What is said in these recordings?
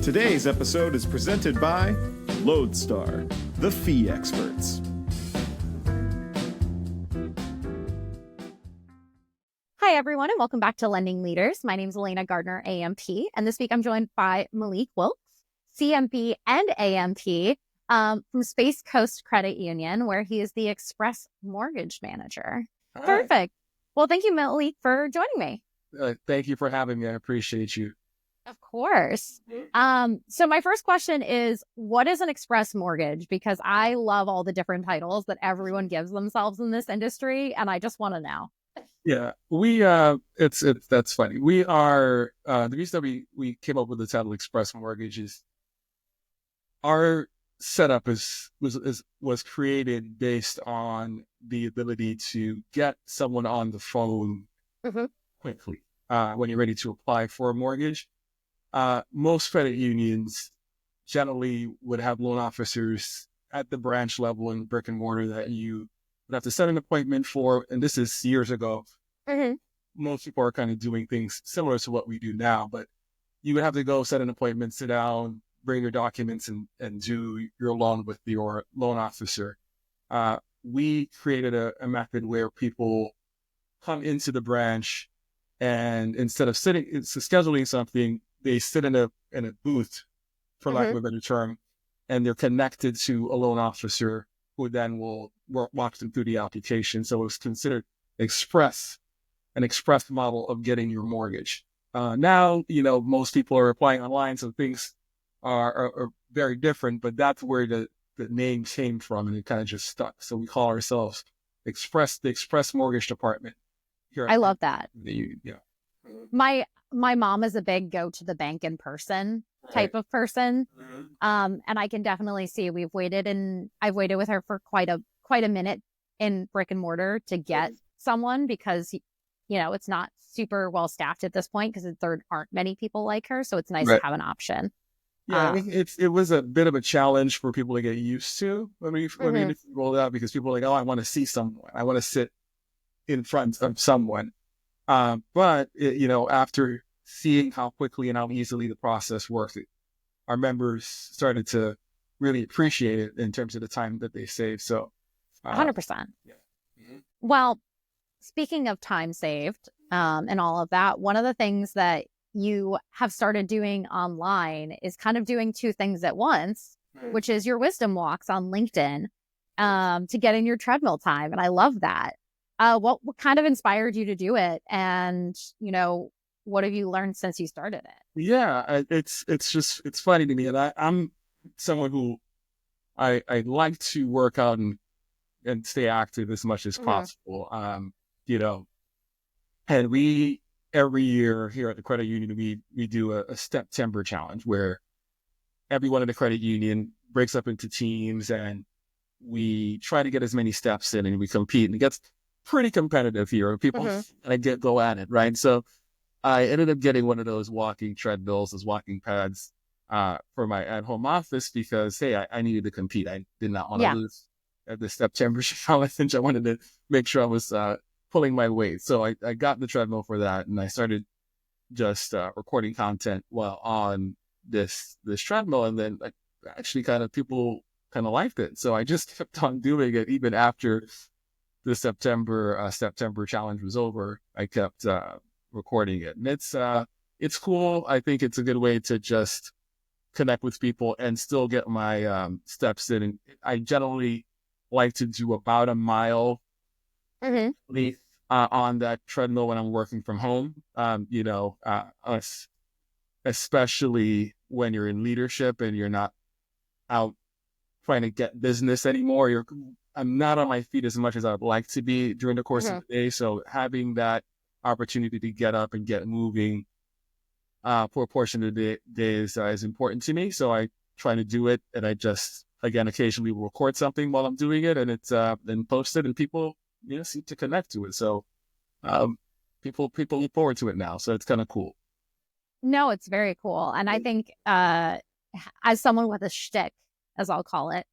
Today's episode is presented by Lodestar, the fee experts. Hi, everyone, and welcome back to Lending Leaders. My name is Alayna Gardner, AMP, and this week I'm joined by Malik, Wilkes, CMP and AMP from Space Coast Credit Union, where he is the Express Mortgage Manager. Hi. Perfect. Well, thank you, Malik, for joining me. Thank you for having me. I appreciate you. Of course. So my first question is, what is an express mortgage? Because I love all the different titles that everyone gives themselves in this industry, and I just want to know. Yeah, that's funny. We are, the reason that we came up with the title Express Mortgage is our setup was created based on the ability to get someone on the phone quickly when you're ready to apply for a mortgage. Most credit unions generally would have loan officers at the branch level in brick and mortar that you would have to set an appointment for. And this is years ago. Most people are kind of doing things similar to what we do now, but you would have to go set an appointment, sit down, bring your documents and do your loan with your loan officer. We created a method where people come into the branch and instead of scheduling something, they sit in a booth, for lack of a better term, and they're connected to a loan officer who then will walk them through the application. So it's considered an express model of getting your mortgage. Now, most people are applying online, so things are very different, but that's where the name came from, and it kind of just stuck. So we call ourselves the Express Mortgage Department. I love that. Yeah. My mom is a big go to the bank in person type of person. And I can definitely see I've waited with her for quite a minute in brick and mortar to get someone because, it's not super well staffed at this point because there aren't many people like her. So it's nice to have an option. Yeah, it was a bit of a challenge for people to get used to when we rolled out because people are like, oh, I want to see someone. I want to sit in front of someone. But after seeing how quickly and how easily the process works, our members started to really appreciate it in terms of the time that they save. So 100%. Yeah. Well, speaking of time saved and all of that, one of the things that you have started doing online is kind of doing two things at once, which is your wisdom walks on LinkedIn to get in your treadmill time. And I love that. What kind of inspired you to do it? And, what have you learned since you started it? Yeah, it's funny to me. And I'm someone who I like to work out and stay active as much as possible. And we, every year here at the credit union, we do a September challenge where everyone in the credit union breaks up into teams and we try to get as many steps in and we compete, and it gets pretty competitive here. People go at it, right? So I ended up getting one of those walking treadmills, those walking pads for my at-home office because, hey, I needed to compete. I did not want to lose at the September challenge. I wanted to make sure I was pulling my weight. So I got the treadmill for that, and I started just recording content while on this treadmill, and then actually people kind of liked it. So I just kept on doing it even after the September challenge was over. I kept recording it, and it's cool. I think it's a good way to just connect with people and still get my steps in. And I generally like to do about a mile on that treadmill when I'm working from home. Especially when you're in leadership and you're not out trying to get business anymore. I'm not on my feet as much as I'd like to be during the course of the day. So having that opportunity to get up and get moving for a portion of the day is important to me. So I try to do it, and I just, again, occasionally will record something while I'm doing it, and it's then post it, and people seem to connect to it. So people look forward to it now. So it's kind of cool. No, it's very cool. And I think as someone with a shtick, as I'll call it,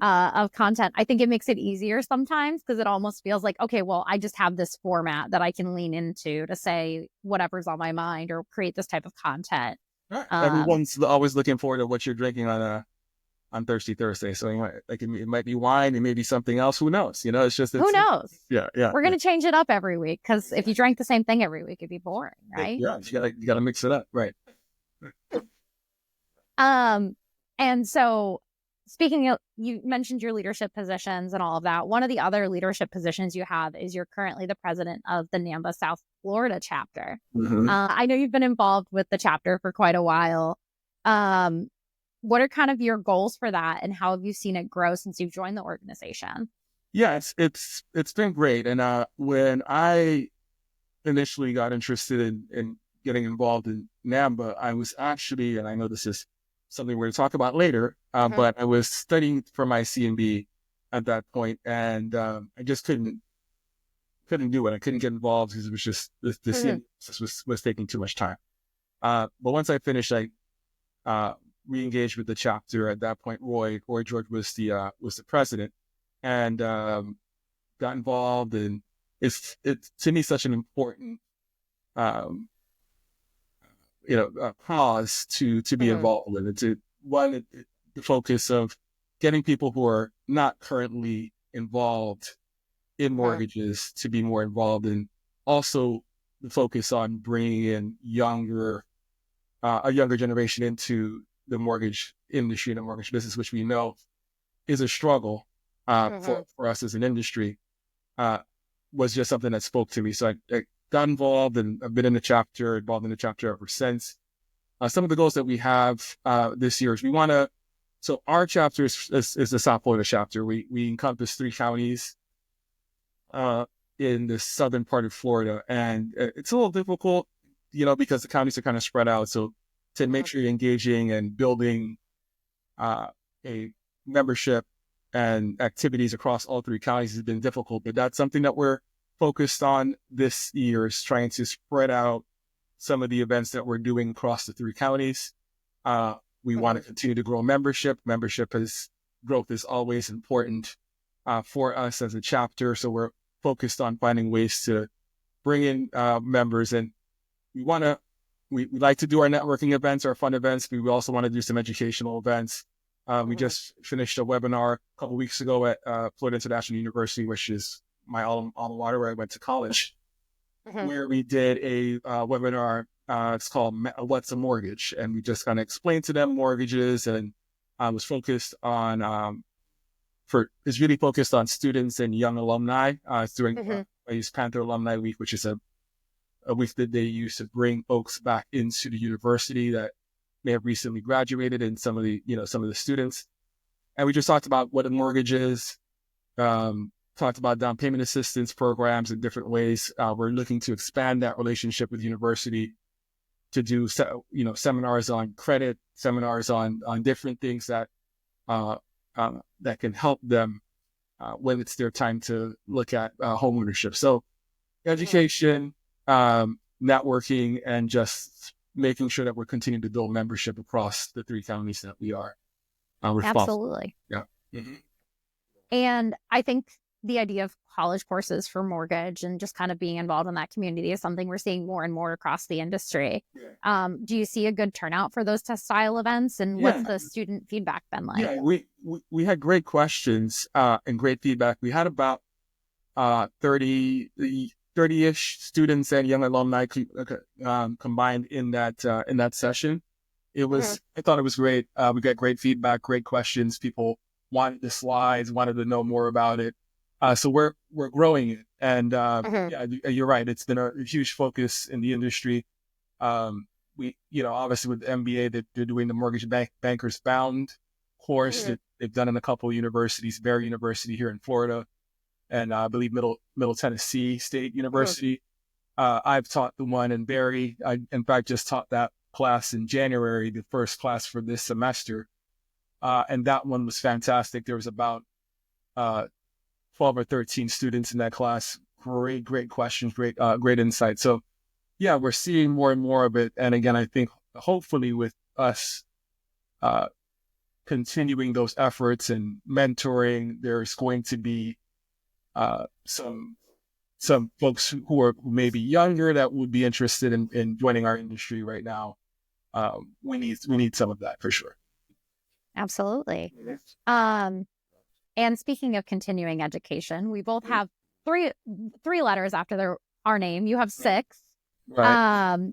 of content, I think it makes it easier sometimes because it almost feels like, okay, well, I just have this format that I can lean into to say whatever's on my mind or create this type of content. Right. Um, Everyone's always looking forward to what you're drinking on Thirsty Thursday. So it might be wine, it may be something else. Who knows? It's just who knows? yeah. We're going to change it up every week because if you drank the same thing every week, it'd be boring, right? Yeah, you gotta mix it up, right? And so speaking of, you mentioned your leadership positions and all of that. One of the other leadership positions you have is you're currently the president of the NAMBA South Florida chapter. Mm-hmm. I know you've been involved with the chapter for quite a while. What are kind of your goals for that, and how have you seen it grow since you've joined the organization? Yeah, it's been great. And when I initially got interested in getting involved in NAMBA, I was actually, and I know this is something we're going to talk about later, but I was studying for my CMB at that point, and I just couldn't do it. I couldn't get involved because it was just the CMB was taking too much time. But once I finished, I re-engaged with the chapter. At that point, Roy George was the president, and got involved. And it's to me such an important cause to be involved with. It's the focus of getting people who are not currently involved in mortgages to be more involved, and also the focus on bringing in a younger generation into the mortgage industry and the mortgage business, which we know is a struggle for us as an industry, was just something that spoke to me. So I got involved, and I've been involved in the chapter ever since. Some of the goals that we have this year is so our chapter is the South Florida chapter. We encompass 3 counties in the southern part of Florida, and it's a little difficult, because the counties are kind of spread out. So to make sure you're engaging and building a membership and activities across all 3 counties has been difficult, but that's something that we're focused on this year, is trying to spread out some of the events that we're doing across the 3 counties. We want to continue to grow membership. Growth is always important for us as a chapter. So we're focused on finding ways to bring in members, and we like to do our networking events, our fun events. We also want to do some educational events. We just finished a webinar a couple of weeks ago at Florida International University, which is my alma mater where I went to college, where we did a webinar. It's called "What's a Mortgage?" And we just kind of explained to them mortgages, and was focused on it's really focused on students and young alumni during Ace Panther Alumni Week, which is a week that they use to bring folks back into the university that may have recently graduated, and some of the students. And we just talked about what a mortgage is, talked about down payment assistance programs in different ways. We're looking to expand that relationship with the university to do, seminars on credit, seminars on different things that can help them when it's their time to look at home ownership. So education, networking, and just making sure that we're continuing to build membership across the 3 counties that we are responsible. Absolutely. Yeah. And I think the idea of college courses for mortgage and just kind of being involved in that community is something we're seeing more and more across the industry. Do you see a good turnout for those test style events, and what's the student feedback been like? Yeah, we had great questions and great feedback. We had about 30-ish students and young alumni combined in that session. It was I thought it was great. We got great feedback, great questions. People wanted the slides, wanted to know more about it. So we're growing it, and yeah, you're right. It's been a huge focus in the industry. We, obviously with the MBA, they're doing the Mortgage Bankers Bound course that they've done in a couple of universities, Barry University here in Florida, and I believe Middle Tennessee State University. I've taught the one in Barry. I, in fact, just taught that class in January, the first class for this semester, and that one was fantastic. There was about 12 or 13 students in that class. Great questions, great insight. So yeah, we're seeing more and more of it. And again, I think hopefully with us continuing those efforts and mentoring, there's going to be some folks who may be younger that would be interested in joining our industry right now. we need some of that for sure. Absolutely. And speaking of continuing education, we both have three letters after our name. You have 6. Right.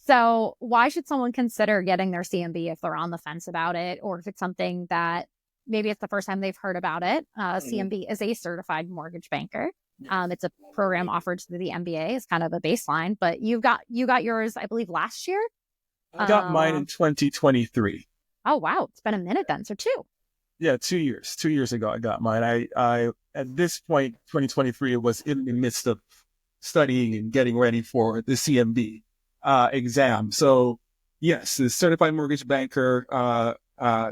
So why should someone consider getting their CMB if they're on the fence about it, or if it's something that maybe it's the first time they've heard about it? CMB is a certified mortgage banker. It's a program offered through the MBA. It's kind of a baseline, but you got yours, I believe, last year. I got mine in 2023. Oh wow, it's been a minute then. So 2. Yeah, 2 years. 2 years ago, I got mine. I at this point, 2023, it was in the midst of studying and getting ready for the CMB exam. So, yes, the certified mortgage banker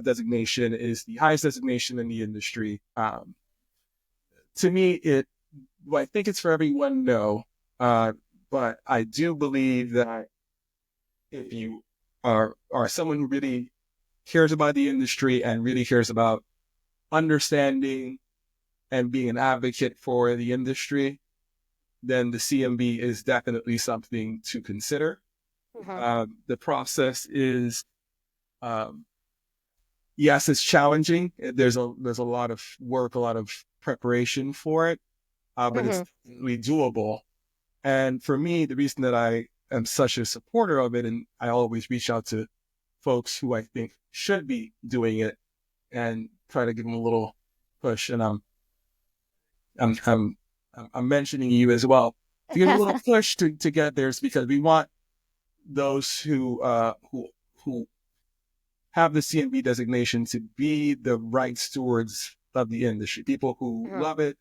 designation is the highest designation in the industry. To me, I think it's for everyone, no. But I do believe that if you are someone who really cares about the industry and really cares about understanding and being an advocate for the industry, then the CMB is definitely something to consider. The process is, yes, it's challenging. There's a lot of work, a lot of preparation for it, but it's definitely doable. And for me, the reason that I am such a supporter of it, and I always reach out to folks who I think should be doing it and try to give them a little push. And I'm mentioning you as well to give a little push to get there, is because we want those who have the CMB designation to be the right stewards of the industry, people who love it,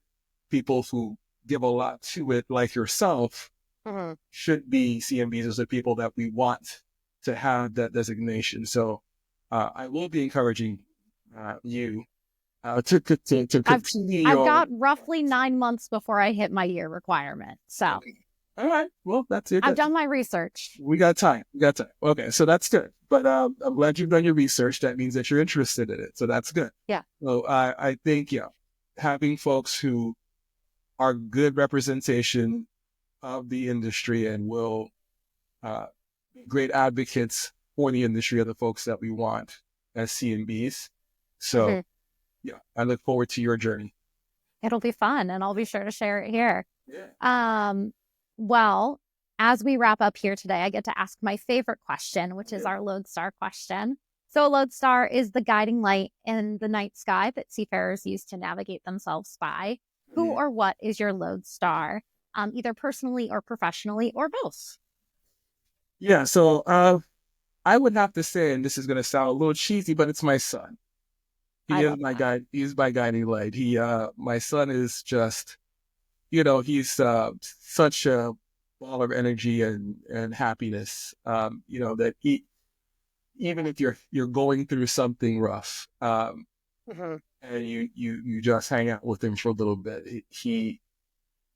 people who give a lot to it, like yourself, should be CMBs as the people that we want to have that designation. So I will be encouraging you to continue. I've got roughly 9 months before I hit my year requirement. So, all right, well, that's it. I've done my research. We got time. Okay, so that's good. But I'm glad you've done your research. That means that you're interested in it. So that's good. Yeah. So I think, having folks who are good representation of the industry and will be great advocates for the industry are the folks that we want as CMBs. So, I look forward to your journey. It'll be fun, and I'll be sure to share it here. Yeah. Well, as we wrap up here today, I get to ask my favorite question, which is our Lodestar question. So a Lodestar is the guiding light in the night sky that seafarers use to navigate themselves by. Who or what is your Lodestar, either personally or professionally or both? Yeah, so I would have to say, and this is going to sound a little cheesy, but it's my son. He is my guide. He's my guiding light. My son is just, he's such a ball of energy and happiness. That even if you're going through something rough, and you just hang out with him for a little bit, he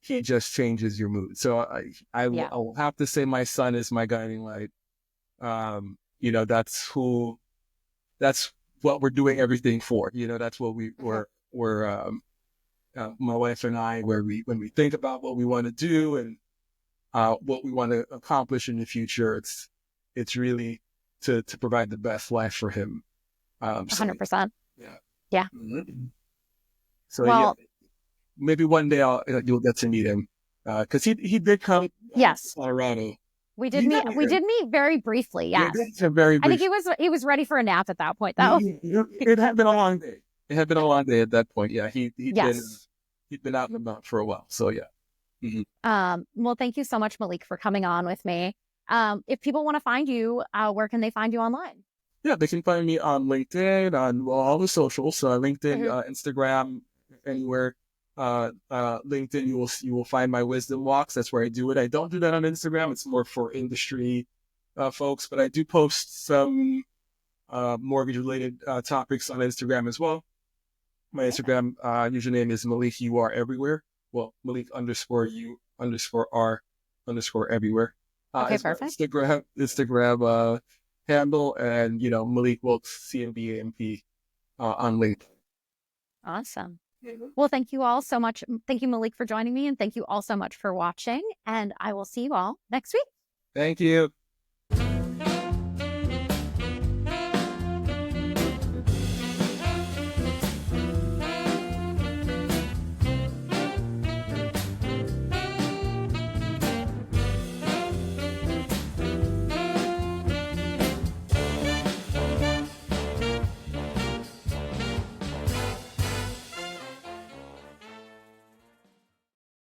just changes your mood. So I will have to say my son is my guiding light. That's what we're doing everything for. That's what we're my wife and I, when we think about what we want to do and what we want to accomplish in the future, it's really to provide the best life for him. 100%. Yeah. So maybe one day you'll get to meet him, because he did come. Yes, Colorado. We did meet very briefly. Yes, very brief. I think he was ready for a nap at that point, though. It had been a long day. It had been a long day at that point. Yeah, he'd been out and about for a while. So yeah. Well, thank you so much, Malik, for coming on with me. If people want to find you, where can they find you online? Yeah, they can find me on LinkedIn, on all the socials. So LinkedIn, Instagram, anywhere. LinkedIn, you will find my wisdom walks. That's where I do it. I don't do that on Instagram. It's more for industry folks, but I do post some mortgage related topics on Instagram as well. My Instagram username is Malik. You are everywhere. Well, Malik _U_R_ everywhere. Okay, perfect. Instagram handle, and Malik Wilkes CMB on LinkedIn. Awesome. Well, thank you all so much. Thank you, Malik, for joining me, and thank you all so much for watching. And I will see you all next week. Thank you.